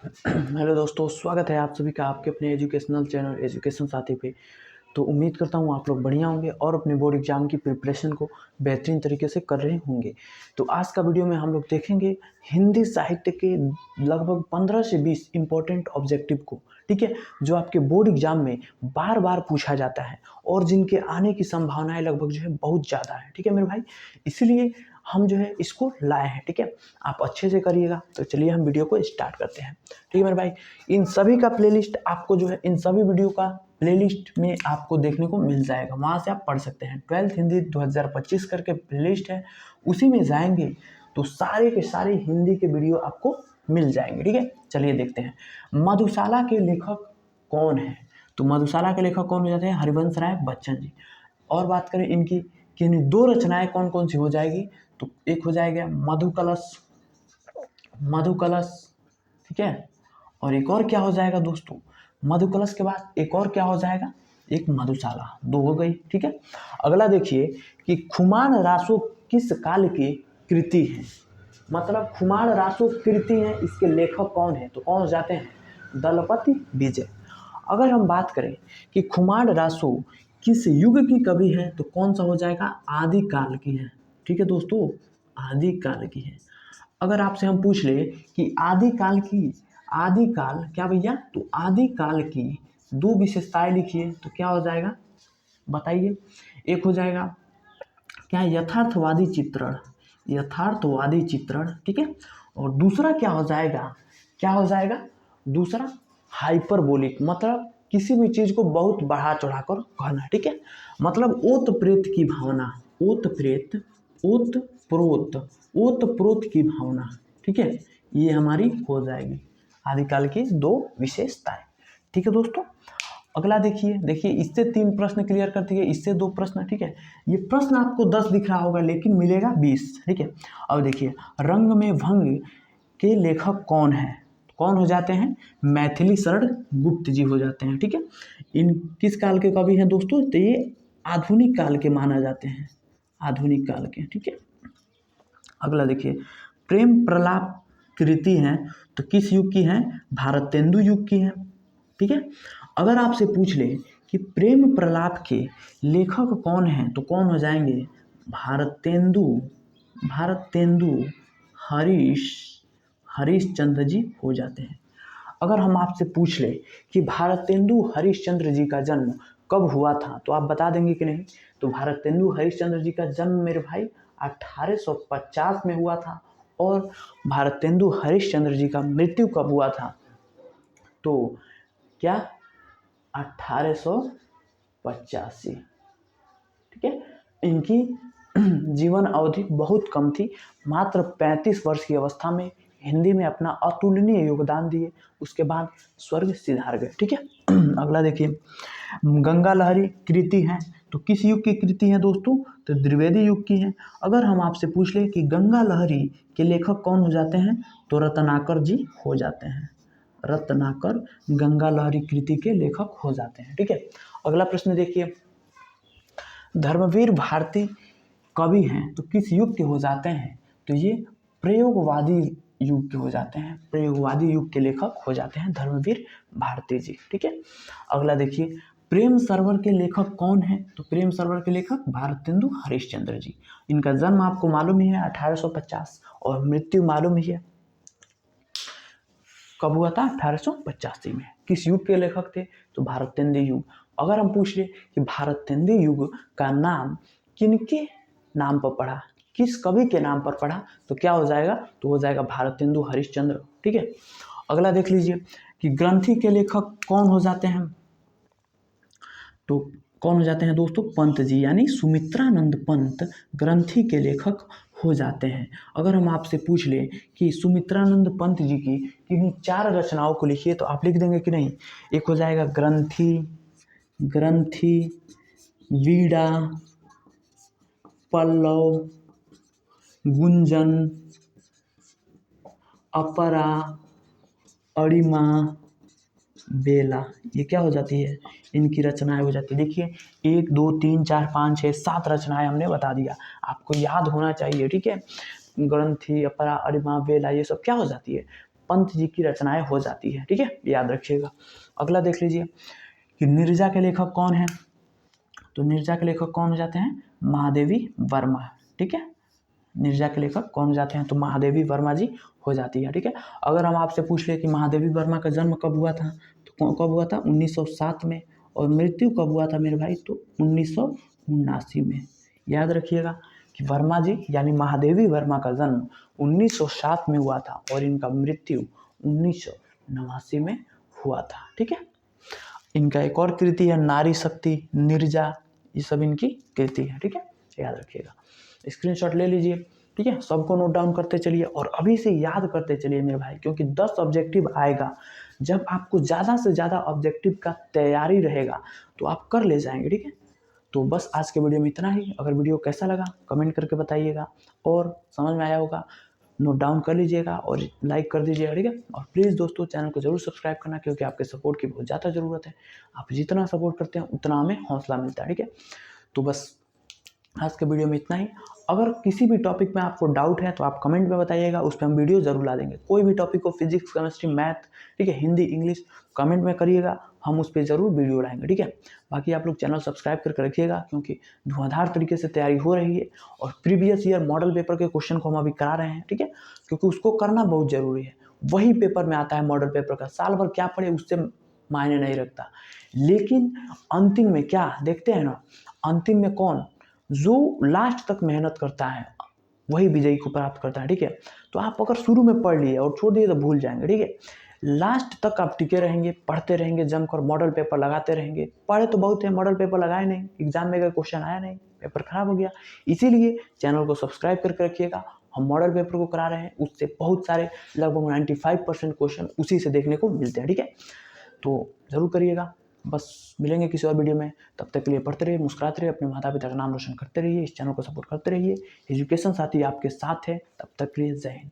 Hello दोस्तों, स्वागत है आप सभी का आपके अपने एजुकेशनल चैनल एजुकेशन साथी पे। तो उम्मीद करता हूँ आप लोग बढ़िया होंगे और अपने बोर्ड एग्जाम की प्रिपरेशन को बेहतरीन तरीके से कर रहे होंगे। तो आज का वीडियो में हम लोग देखेंगे हिंदी साहित्य के लगभग 15 से 20 इंपॉर्टेंट ऑब्जेक्टिव को, ठीक है, जो आपके बोर्ड एग्जाम में बार बार पूछा जाता है और जिनके आने की संभावनाएं लगभग जो है बहुत ज़्यादा है, ठीक है मेरे भाई। इसीलिए हम जो है इसको लाए हैं, ठीक है। आप अच्छे से करिएगा। तो चलिए हम वीडियो को स्टार्ट करते हैं, ठीक है मेरे भाई। इन सभी का प्लेलिस्ट आपको जो है इन सभी वीडियो का प्लेलिस्ट में आपको देखने को मिल जाएगा, वहाँ से आप पढ़ सकते हैं। 12th हिंदी 2025 करके प्लेलिस्ट है, उसी में जाएंगे तो सारे के सारे हिंदी के वीडियो आपको मिल जाएंगे, ठीक है। चलिए देखते हैं मधुशाला के लेखक कौन है। तो मधुशाला के लेखक कौन हो जाते हैं? हरिवंश राय बच्चन जी। और बात करें इनकी कि इन्हीं दो रचनाएं कौन कौन सी हो जाएगी, तो एक हो जाएगा मधुकलश, मधुकलश, ठीक है। और एक और क्या हो जाएगा दोस्तों, मधुकलश के बाद एक और क्या हो जाएगा, एक मधुशाला। दो हो गई, ठीक है। अगला देखिए कि खुमान रासो किस काल की कृति है। मतलब खुमान रासो कृति है, इसके लेखक कौन है, तो कौन हो जाते हैं? दलपति विजय। अगर हम बात करें कि खुमान रासो किस युग की कवि है, तो कौन सा हो जाएगा? आदिकाल की है, ठीक है दोस्तों, आदिकाल की है। अगर आपसे हम पूछ ले कि आदिकाल की, आदिकाल क्या भैया, तो आदिकाल की दो विशेषताएं लिखिए, तो क्या हो जाएगा बताइए। एक हो जाएगा क्या? यथार्थवादी चित्रण, यथार्थवादी चित्रण, ठीक है। और दूसरा क्या हो जाएगा, क्या हो जाएगा दूसरा? हाइपरबोलिक, मतलब किसी भी चीज को बहुत बढ़ा चढ़ा कर कहना, ठीक है। मतलब ओत प्रेत की भावना, ओत प्रेत, ओत प्रोत, ओत प्रोत की भावना, ठीक है। ये हमारी हो जाएगी आदिकाल की दो विशेषताएं, ठीक है दोस्तों। अगला देखिए, देखिए इससे 3 प्रश्न क्लियर कर दिए, इससे 2 प्रश्न, ठीक है। ये प्रश्न आपको 10 दिख रहा होगा लेकिन मिलेगा 20, ठीक है। अब देखिए रंग में भंग के लेखक कौन है, कौन हो जाते हैं? मैथिली शरण गुप्त जी हो जाते हैं, ठीक है। इन किस काल के कवि हैं दोस्तों? तो ये आधुनिक काल के माना जाते हैं, आधुनिक काल के, ठीक है। अगला देखिए प्रेम प्रलाप कृति हैं, तो किस युग की हैं? भारतेंदु युग की हैं, ठीक है। अगर आपसे पूछ ले कि प्रेम प्रलाप के लेखक कौन हैं, तो कौन हो जाएंगे? भारतेंदु, भारतेंदु हरीश, हरीशचंद्र जी हो जाते हैं। अगर हम आपसे पूछ ले कि भारतेंदु हरिश्चंद्र जी का जन्म कब हुआ था, तो आप बता देंगे कि नहीं? तो भारतेंदु हरिश्चंद्र जी का जन्म मेरे भाई 1850 में हुआ था। और भारतेंदु हरिश्चंद्र जी का मृत्यु कब हुआ था, तो क्या? 1885, ठीक है। इनकी जीवन अवधि बहुत कम थी, मात्र 35 वर्ष की अवस्था में हिंदी में अपना अतुलनीय योगदान दिए, उसके बाद स्वर्ग सिधार गए, ठीक है। अगला देखिए गंगा लहरी कृति है, तो किस युग की कृति है दोस्तों? तो द्विवेदी युग की है। अगर हम आपसे पूछ ले कि गंगा लहरी के लेखक कौन हो जाते हैं, तो रत्नाकर जी हो जाते हैं, रत्नाकर गंगा लहरी कृति के लेखक हो जाते हैं, ठीक है। अगला प्रश्न देखिए धर्मवीर भारती कवि हैं, तो किस युग के हो जाते हैं? तो ये प्रयोगवादी युग के हो जाते हैं, प्रयोगवादी युग के लेखक हो जाते हैं धर्मवीर भारती जी, ठीक है। अगला देखिए प्रेम सरोवर के लेखक कौन है? तो प्रेम सरोवर के लेखक भारतेंदु हरिश्चंद्र जी। इनका जन्म आपको मालूम ही है 1850, और मृत्यु मालूम ही है कब हुआ था? 1885 में। किस युग के लेखक थे? तो भारतेंदु युग। अगर हम पूछ ले कि भारतेंदु युग का नाम किनके नाम पर पड़ा, किस कवि के नाम पर पड़ा, तो क्या हो जाएगा? तो हो जाएगा भारतेंदु हरिश्चंद्र, ठीक है। अगला देख लीजिए कि ग्रंथि के लेखक कौन हो जाते हैं, तो कौन हो जाते हैं दोस्तों? पंत जी, यानी सुमित्रानंद पंत ग्रंथि के लेखक हो जाते हैं। अगर हम आपसे पूछ ले कि सुमित्रानंद पंत जी की किन्हीं 4 रचनाओं को लिखिए, तो आप लिख देंगे कि नहीं? एक हो जाएगा ग्रंथि, ग्रंथि, वीणा, पल्लव, गुंजन, अपरा, अरिमा, बेला। ये क्या हो जाती है? इनकी रचनाएं हो जाती है। देखिए 1 2 3 4 5 6 7 रचनाएं हमने बता दिया, आपको याद होना चाहिए, ठीक है। ग्रंथि, अपरा, अरिमा, बेला, ये सब क्या हो जाती है? पंत जी की रचनाएं हो जाती है। ठीक है, याद रखिएगा। अगला देख लीजिए कि नीरजा के लेखक कौन है। तो नीरजा के लेखक कौन हो जाते हैं, महादेवी वर्मा। ठीक है, नीरजा के लेखक कौन हो जाते हैं, तो महादेवी वर्मा जी हो जाती है। ठीक है, अगर हम आपसे पूछ ले कि महादेवी वर्मा का जन्म कब हुआ था, तो कब हुआ था, 1907 में, और मृत्यु कब हुआ था मेरे भाई, तो 1979 में। याद रखिएगा कि वर्मा जी यानी महादेवी वर्मा का जन्म 1907 में हुआ था और इनका मृत्यु 1989 में हुआ था। ठीक है, इनका एक और कृति है नारी शक्ति, निर्जा, ये सब इनकी कृति है। ठीक है, याद रखिएगा, स्क्रीनशॉट ले लीजिए। ठीक है, सबको नोट डाउन करते चलिए और अभी से याद करते चलिए मेरे भाई, क्योंकि 10 ऑब्जेक्टिव आएगा। जब आपको ज़्यादा से ज़्यादा ऑब्जेक्टिव का तैयारी रहेगा तो आप कर ले जाएंगे। ठीक है, तो बस आज के वीडियो में इतना ही। अगर वीडियो कैसा लगा कमेंट करके बताइएगा, और समझ में आया होगा नोट डाउन कर लीजिएगा और लाइक कर दीजिएगा। ठीक है, और प्लीज़ दोस्तों चैनल को जरूर सब्सक्राइब करना, क्योंकि आपके सपोर्ट की बहुत ज़्यादा ज़रूरत है। आप जितना सपोर्ट करते हैं उतना हमें हौसला मिलता है। ठीक है, तो बस आज के वीडियो में इतना ही। अगर किसी भी टॉपिक में आपको डाउट है तो आप कमेंट में बताइएगा, उस पर हम वीडियो जरूर ला देंगे। कोई भी टॉपिक हो, फिजिक्स, केमिस्ट्री, मैथ, ठीक है, हिंदी, इंग्लिश, कमेंट में करिएगा, हम उस पर ज़रूर वीडियो लाएंगे। ठीक है, बाकी आप लोग चैनल सब्सक्राइब करके रखिएगा, क्योंकि धुआंधार तरीके से तैयारी हो रही है और प्रीवियस ईयर मॉडल पेपर के क्वेश्चन को हम अभी करा रहे हैं। ठीक है, क्योंकि उसको करना बहुत ज़रूरी है, वही पेपर में आता है मॉडल पेपर का। साल भर क्या पढ़े उससे मायने नहीं रखता, लेकिन अंतिम में क्या देखते हैं ना, अंतिम में कौन जो लास्ट तक मेहनत करता है वही विजयी को प्राप्त करता है। ठीक है, तो आप अगर शुरू में पढ़ लिए और छोड़ दिए तो भूल जाएंगे। ठीक है, लास्ट तक आप टिके रहेंगे, पढ़ते रहेंगे, जमकर मॉडल पेपर लगाते रहेंगे। पढ़े तो बहुत है, मॉडल पेपर लगाए नहीं, एग्जाम में अगर क्वेश्चन आया नहीं, पेपर खराब हो गया। इसीलिए चैनल को सब्सक्राइब करके रखिएगा। हम मॉडल पेपर को करा रहे हैं, उससे बहुत सारे लगभग 95% क्वेश्चन उसी से देखने को मिलते हैं। ठीक है, तो ज़रूर करिएगा। बस मिलेंगे किसी और वीडियो में, तब तक के लिए पढ़ते रहिए, मुस्कुराते रहिए, अपने माता पिता का नाम रोशन करते रहिए, इस चैनल को सपोर्ट करते रहिए। एजुकेशन साथी आपके साथ है, तब तक के लिए जय हिंद।